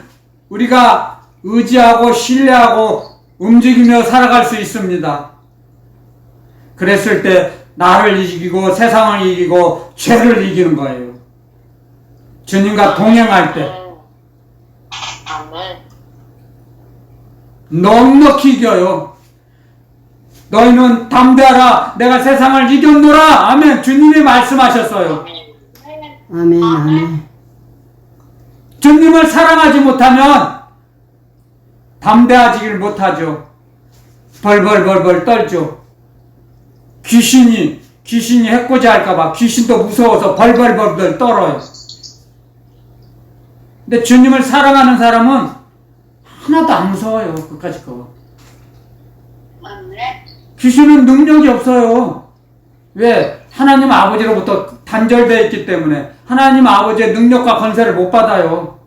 우리가 의지하고 신뢰하고 움직이며 살아갈 수 있습니다. 그랬을 때 나를 이기고 세상을 이기고 죄를 이기는 거예요. 주님과 동행할 때 아멘. 넉넉히 이겨요. 너희는 담대하라. 내가 세상을 이겼노라. 아멘. 주님이 말씀하셨어요. 아멘. 아멘. 주님을 사랑하지 못하면 담대하지를 못하죠. 벌벌벌벌 떨죠. 귀신이 해코지 할까봐 귀신도 무서워서 벌벌벌벌 떨어요. 근데 주님을 사랑하는 사람은 하나도 안 무서워요. 그까짓 거. 아멘. 귀신은 능력이 없어요. 왜? 하나님 아버지로부터 단절되어 있기 때문에 하나님 아버지의 능력과 권세를 못 받아요.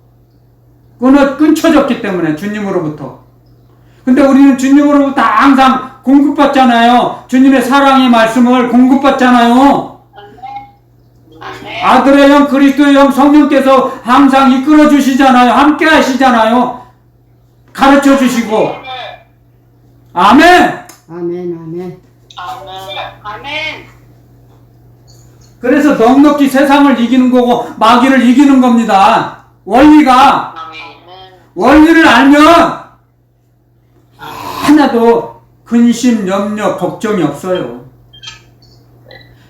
끊쳐졌기 때문에 주님으로부터. 근데 우리는 주님으로부터 항상 공급받잖아요. 주님의 사랑의 말씀을 공급받잖아요. 아멘. 아들의 영 그리스도의 영 성령께서 항상 이끌어 주시잖아요. 함께 하시잖아요. 가르쳐 주시고. 아멘. 아멘. 아멘. 아멘. 그래서 넉넉히 세상을 이기는 거고 마귀를 이기는 겁니다. 원리가. 원리를 알면 하나도 근심, 염려, 걱정이 없어요.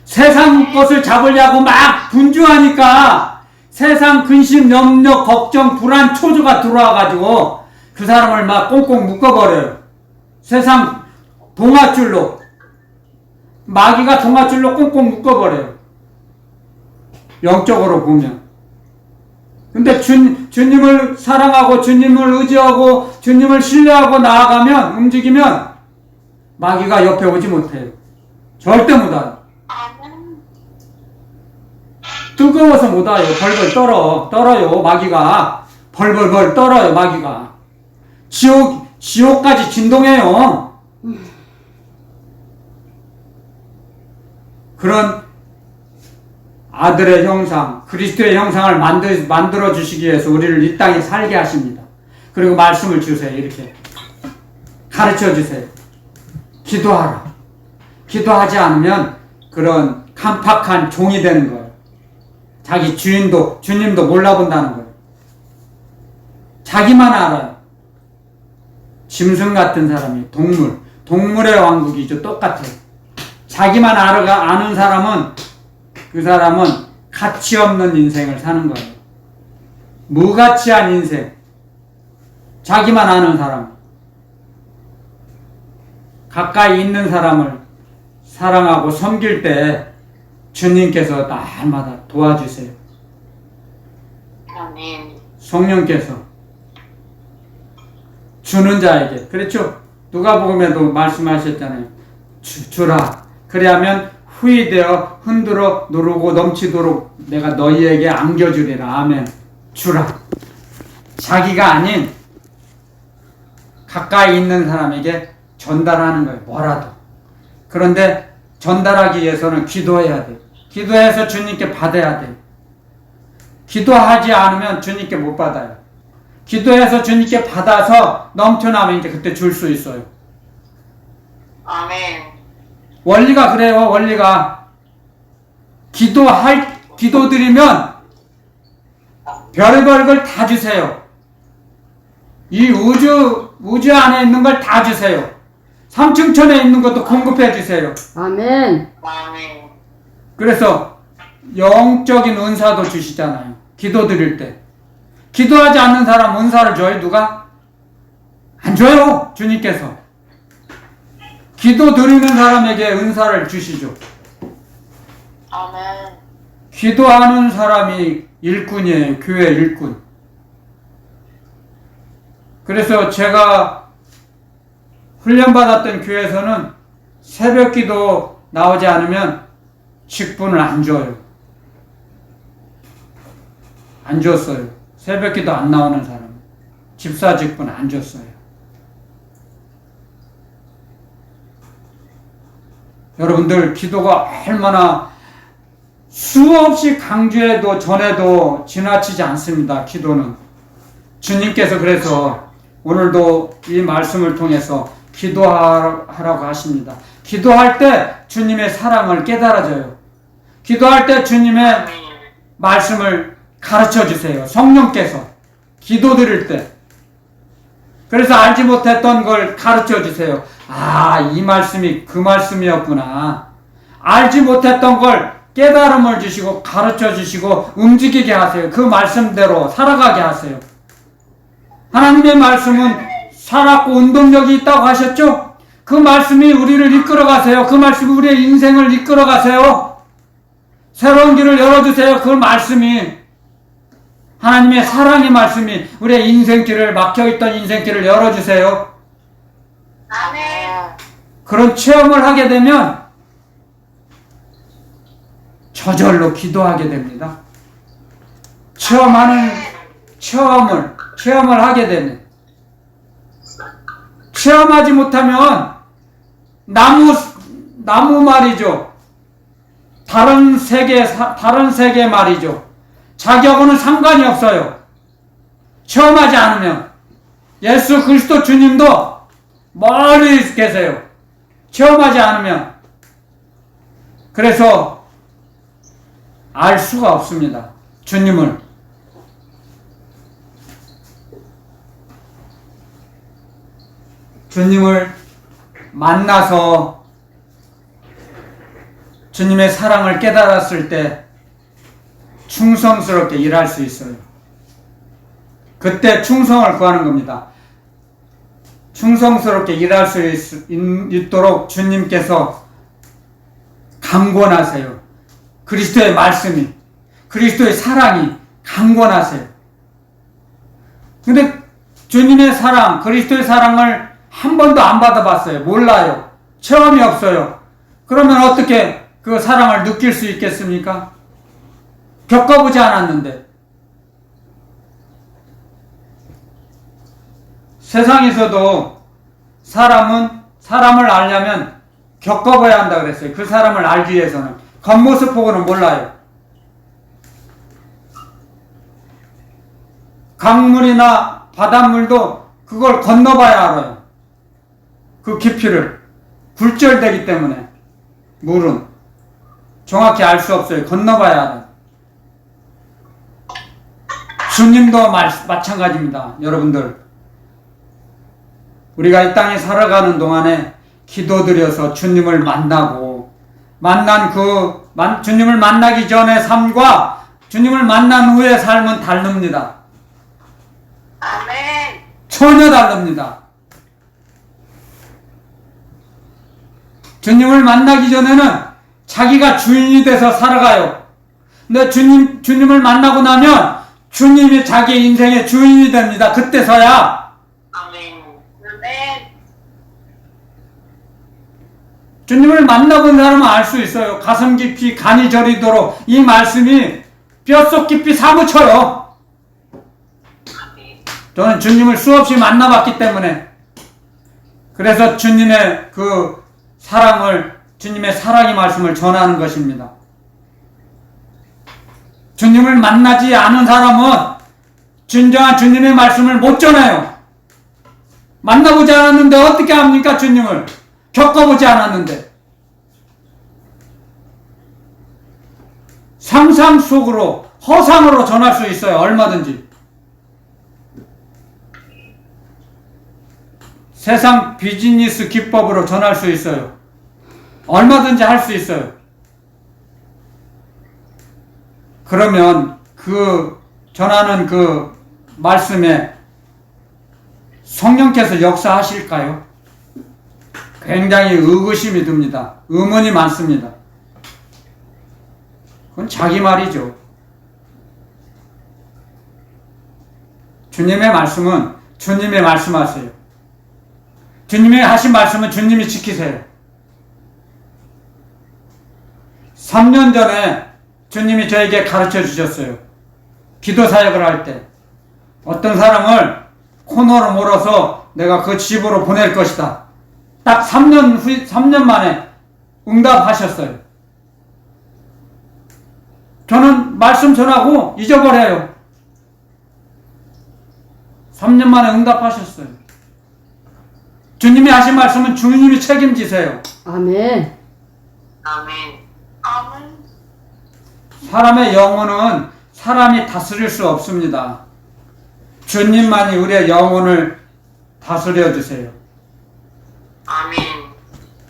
세상 것을 잡으려고 막 분주하니까 세상 근심, 염려, 걱정, 불안, 초조가 들어와가지고 그 사람을 막 꽁꽁 묶어버려요. 세상 동아줄로. 마귀가 동아줄로 꽁꽁 묶어버려요. 영적으로 보면. 근데 주님을 사랑하고 주님을 의지하고 주님을 신뢰하고 나아가면 움직이면 마귀가 옆에 오지 못해요. 절대 못 와요. 뜨거워서 못 와요. 벌벌 떨어요. 마귀가 벌벌벌 떨어요. 마귀가 지옥까지 진동해요. 그런 아들의 형상, 그리스도의 형상을 만들어 주시기 위해서 우리를 이 땅에 살게 하십니다. 그리고 말씀을 주세요. 이렇게 가르쳐 주세요. 기도하라. 기도하지 않으면 그런 깜팍한 종이 되는 거예요. 자기 주님도 몰라본다는 거예요. 자기만 알아요. 짐승 같은 사람이 동물의 왕국이죠. 똑같아요. 자기만 아는 사람은 그 사람은 가치 없는 인생을 사는 거예요. 무가치한 인생. 자기만 아는 사람. 가까이 있는 사람을 사랑하고 섬길 때 주님께서 날마다 도와주세요. 아멘. 성령께서 주는 자에게. 그렇죠? 누가복음에도 말씀하셨잖아요. 주라. 그래야면 후이 되어 흔들어 누르고 넘치도록 내가 너희에게 안겨주리라. 아멘. 주라. 자기가 아닌 가까이 있는 사람에게 전달하는 거예요. 뭐라도. 그런데 전달하기 위해서는 기도해야 돼요. 기도해서 주님께 받아야 돼요. 기도하지 않으면 주님께 못 받아요. 기도해서 주님께 받아서 넘쳐나면 이제 그때 줄 수 있어요. 아멘. 원리가 그래요. 원리가 기도 드리면 별의별 걸 다 주세요. 이 우주 안에 있는 걸 다 주세요. 삼층천에 있는 것도 공급해 주세요. 아멘. 아멘. 그래서 영적인 은사도 주시잖아요. 기도 드릴 때. 기도하지 않는 사람 은사를 줘요? 누가? 안 줘요. 주님께서. 기도 드리는 사람에게 은사를 주시죠. 아멘. 기도하는 사람이 일꾼이에요. 교회 일꾼. 그래서 제가 훈련받았던 교회에서는 새벽 기도 나오지 않으면 직분을 안 줘요. 안 줬어요. 새벽 기도 안 나오는 사람. 집사 직분 안 줬어요. 여러분들 기도가 얼마나 수없이 강조해도 전해도 지나치지 않습니다. 기도는. 주님께서 그래서 오늘도 이 말씀을 통해서 기도하라고 하십니다. 기도할 때 주님의 사랑을 깨달아져요. 기도할 때 주님의 말씀을 가르쳐 주세요. 성령께서 기도 드릴 때 그래서 알지 못했던 걸 가르쳐 주세요. 아, 이 말씀이 그 말씀이었구나. 알지 못했던 걸 깨달음을 주시고 가르쳐 주시고 움직이게 하세요. 그 말씀대로 살아가게 하세요. 하나님의 말씀은 살았고 운동력이 있다고 하셨죠? 그 말씀이 우리를 이끌어 가세요. 그 말씀이 우리의 인생을 이끌어 가세요. 새로운 길을 열어주세요. 그 말씀이, 하나님의 사랑의 말씀이 우리의 인생길을, 막혀있던 인생길을 열어주세요. 아멘. 그런 체험을 하게 되면 저절로 기도하게 됩니다. 체험을 하게 되면, 체험하지 못하면 나무 말이죠. 다른 세계 말이죠. 자기하고는 상관이 없어요. 체험하지 않으면. 예수 그리스도 주님도 멀리 계세요. 체험하지 않으면. 그래서 알 수가 없습니다. 주님을. 주님을 만나서 주님의 사랑을 깨달았을 때 충성스럽게 일할 수 있어요. 그때 충성을 구하는 겁니다. 충성스럽게 일할 수 있도록 주님께서 강권하세요. 그리스도의 말씀이, 그리스도의 사랑이 강권하세요. 근데 주님의 사랑, 그리스도의 사랑을 한 번도 안 받아봤어요. 몰라요. 체험이 없어요. 그러면 어떻게 그 사랑을 느낄 수 있겠습니까? 겪어보지 않았는데. 세상에서도 사람을 알려면 겪어봐야 한다 그랬어요. 그 사람을 알기 위해서는. 겉모습 보고는 몰라요. 강물이나 바닷물도 그걸 건너봐야 알아요. 그 깊이를. 굴절되기 때문에 물은 정확히 알 수 없어요. 건너봐야 알아요. 주님도 마찬가지입니다. 여러분들, 우리가 이 땅에 살아가는 동안에 기도드려서 주님을 만나고, 주님을 만나기 전의 삶과 주님을 만난 후의 삶은 다릅니다. 아멘. 전혀 다릅니다. 주님을 만나기 전에는 자기가 주인이 돼서 살아가요. 근데 주님을 만나고 나면 주님이 자기 인생의 주인이 됩니다. 그때서야. 아멘. 아멘. 주님을 만나본 사람은 알 수 있어요. 가슴 깊이 간이 저리도록 이 말씀이 뼛속 깊이 사무쳐요. 저는 주님을 수없이 만나봤기 때문에, 그래서 주님의 그 주님의 사랑의 말씀을 전하는 것입니다. 주님을 만나지 않은 사람은 진정한 주님의 말씀을 못 전해요. 만나보지 않았는데 어떻게 합니까? 주님을 겪어보지 않았는데. 상상 속으로, 허상으로 전할 수 있어요. 얼마든지. 세상 비즈니스 기법으로 전할 수 있어요. 얼마든지 할 수 있어요. 그러면 그 전하는 그 말씀에 성령께서 역사하실까요? 굉장히 의구심이 듭니다. 의문이 많습니다. 그건 자기 말이죠. 주님의 말씀은 주님의 말씀하세요. 주님이 하신 말씀은 주님이 지키세요. 3년 전에 주님이 저에게 가르쳐 주셨어요. 기도 사역을 할 때 어떤 사람을 코너로 몰아서 내가 그 집으로 보낼 것이다. 딱 3년 만에 응답하셨어요. 저는 말씀 전하고 잊어버려요. 3년 만에 응답하셨어요. 주님이 하신 말씀은 주님이 책임지세요. 아멘. 아멘. 아멘. 사람의 영혼은 사람이 다스릴 수 없습니다. 주님만이 우리의 영혼을 다스려 주세요. 아멘.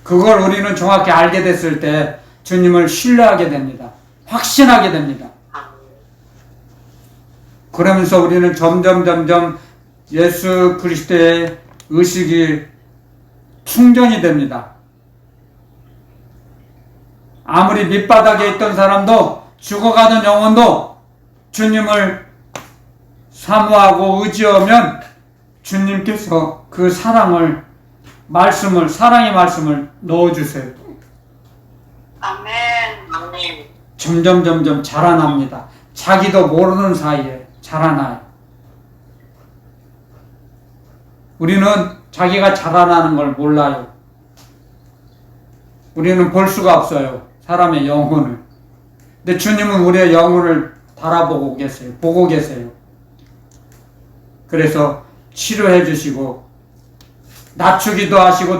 그걸 우리는 정확히 알게 됐을 때 주님을 신뢰하게 됩니다. 확신하게 됩니다. 아멘. 그러면서 우리는 점점 예수 그리스도의 의식이 충전이 됩니다. 아무리 밑바닥에 있던 사람도, 죽어가던 영혼도 주님을 사모하고 의지하면 주님께서 그 사랑의 말씀을 넣어주세요. 아멘. 아멘. 점점 자라납니다. 자기도 모르는 사이에 자라나요. 우리는 자기가 자라나는 걸 몰라요. 우리는 볼 수가 없어요. 사람의 영혼을. 근데 주님은 우리의 영혼을 바라보고 계세요. 보고 계세요. 그래서 치료해 주시고, 낮추기도 하시고,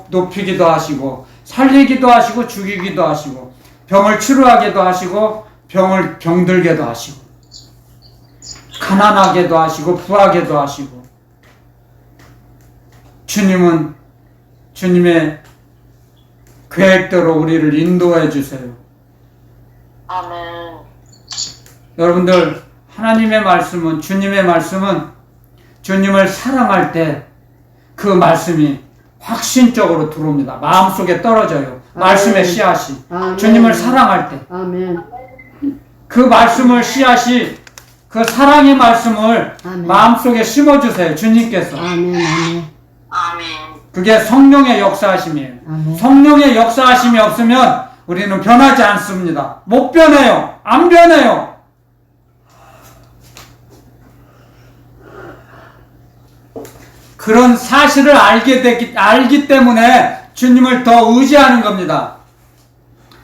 높이기도 하시고, 살리기도 하시고, 죽이기도 하시고, 병을 치료하기도 하시고, 병을 병들게도 하시고, 가난하게도 하시고, 부하게도 하시고, 주님은 주님의 계획대로 우리를 인도해 주세요. 아멘. 여러분들, 하나님의 말씀은, 주님의 말씀은 주님을 사랑할 때 그 말씀이 확신적으로 들어옵니다. 마음속에 떨어져요. 말씀의 씨앗이. 아멘. 주님을 사랑할 때 아멘. 그 말씀을 씨앗이, 그 사랑의 말씀을 아멘. 마음속에 심어주세요. 주님께서. 아멘. 아멘. 아멘. 그게 성령의 역사하심이에요. 아멘. 성령의 역사하심이 없으면 우리는 변하지 않습니다. 못 변해요. 안 변해요. 그런 사실을 알기 때문에 주님을 더 의지하는 겁니다.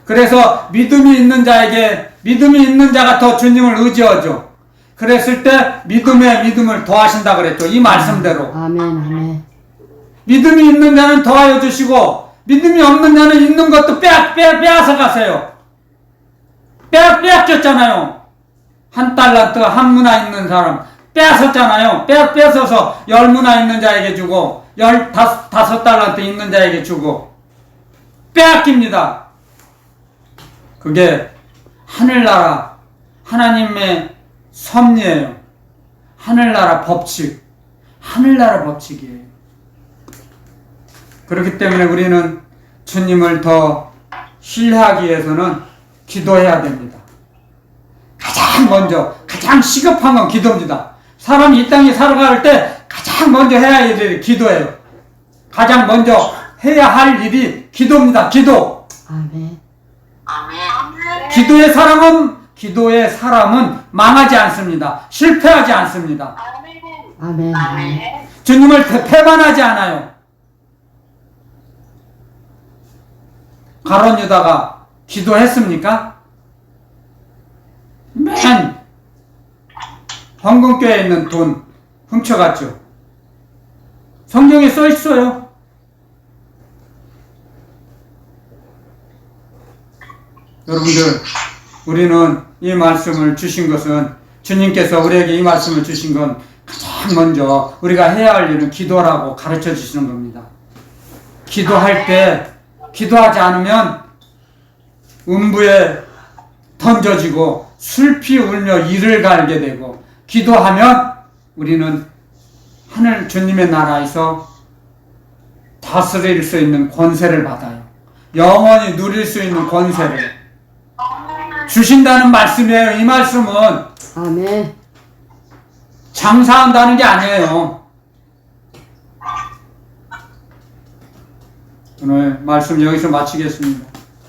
그래서 믿음이 있는 자가 더 주님을 의지하죠. 그랬을 때 믿음에 믿음을 더하신다 그랬죠. 이 말씀대로. 아멘. 아멘. 믿음이 있는 자는 더하여 주시고, 믿음이 없는 자는 있는 것도 빼앗아 가세요. 빼앗겼잖아요. 한 달란트, 한 문화 있는 사람 빼앗았잖아요. 뺏어서 10문화 있는 자에게 주고, 15달란트 있는 자에게 주고, 빼앗깁니다. 그게 하늘나라, 하나님의 섭리예요. 하늘나라 법칙, 하늘나라 법칙이에요. 그렇기 때문에 우리는 주님을 더 신뢰하기 위해서는 기도해야 됩니다. 가장 먼저, 가장 시급한 건 기도입니다. 사람이 이 땅에 살아갈 때 가장 먼저 해야 할 일이 기도예요. 가장 먼저 해야 할 일이 기도입니다. 기도. 아멘. 아멘. 기도의 사람은 망하지 않습니다. 실패하지 않습니다. 아멘. 아멘. 아멘. 주님을 배반하지 않아요. 가룟 유다가 기도했습니까? 맨 헌금교회에 있는 돈 훔쳐갔죠. 성경에 써 있어요. 여러분들, 우리는 이 말씀을 주신 것은, 주님께서 우리에게 이 말씀을 주신 건 가장 먼저 우리가 해야 할 일은 기도라고 가르쳐 주시는 겁니다. 기도할 때, 기도하지 않으면 음부에 던져지고 슬피 울며 이를 갈게 되고, 기도하면 우리는 하늘 주님의 나라에서 다스릴 수 있는 권세를 받아요. 영원히 누릴 수 있는 권세를 주신다는 말씀이에요. 이 말씀은 아멘. 장사한다는 게 아니에요. 오늘 말씀 여기서 마치겠습니다.